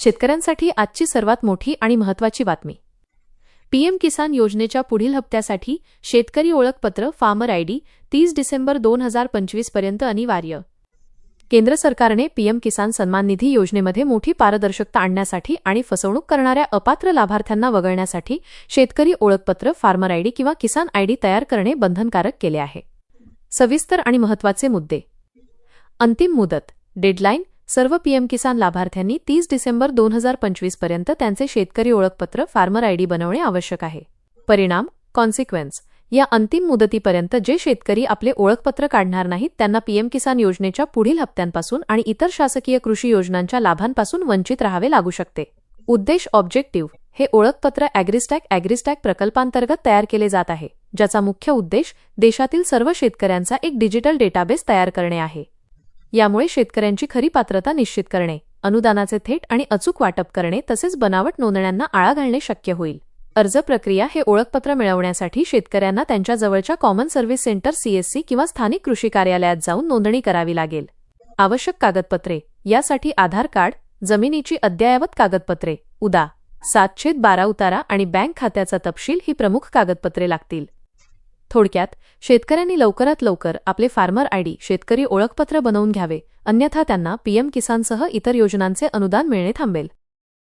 शेतकऱ्यांसाठी आजची सर्वात मोठी आणि महत्त्वाची बातमी. पीएम किसान योजनेच्या पुढील हप्त्यासाठी शेतकरी ओळखपत्र फार्मर आयडी 30 डिसेंबर 2025 पर्यंत अनिवार्य. केंद्र सरकारने पीएम किसान सन्मान निधी योजनेमध्ये मोठी पारदर्शकता आणण्यासाठी आणि फसवणूक करणाऱ्या अपात्र लाभार्थ्यांना वगळण्यासाठी शेतकरी ओळखपत्र फार्मर आयडी किंवा किसान आयडी तयार करणे बंधनकारक केले आहे. सविस्तर आणि महत्त्वाचे मुद्दे. अंतिम मुदत डेडलाईन. सर्व पीएम किसान लाभार्थ्यांनी 30 डिसेंबर 2025 पर्यंत त्यांचे शेतकरी ओळखपत्र फार्मर आयडी बनवणे आवश्यक आहे. परिणाम कॉन्सिक्वेन्स. या अंतिम मुदतीपर्यंत जे शेतकरी आपले ओळखपत्र काढणार नाहीत त्यांना पीएम किसान योजनेच्या पुढील हप्त्यांपासून आणि इतर शासकीय कृषी योजनांच्या लाभांपासून वंचित राहावे लागू शकते. उद्देश ऑब्जेक्टिव्ह. हे ओळखपत्र ॲग्रिस्टॅक प्रकल्पांतर्गत तयार केले जात आहे, ज्याचा मुख्य उद्देश देशातील सर्व शेतकऱ्यांचा एक डिजिटल डेटाबेस तयार करणे आहे. यामुळे शेतकऱ्यांची खरी पात्रता निश्चित करणे, अनुदानाचे थेट आणि अचूक वाटप करणे तसेच बनावट नोंदण्यांना आळा घालणे शक्य होईल. अर्ज प्रक्रिया. हे ओळखपत्र मिळवण्यासाठी शेतकऱ्यांना त्यांच्या जवळच्या कॉमन सर्व्हिस सेंटर CSC किंवा स्थानिक कृषी कार्यालयात जाऊन नोंदणी करावी लागेल. आवश्यक कागदपत्रे. यासाठी आधार कार्ड, जमिनीची अद्ययावत कागदपत्रे, उदा. 7/12 उतारा आणि बँक खात्याचा तपशील ही प्रमुख कागदपत्रे लागतील. थोडक्यात, शेतकऱ्यांनी लवकरात लवकर आपले फार्मर आयडी शेतकरी ओळखपत्र बनवून घ्यावे, अन्यथा त्यांना पीएम किसानसह इतर योजनांचे अनुदान मिळणे थांबेल.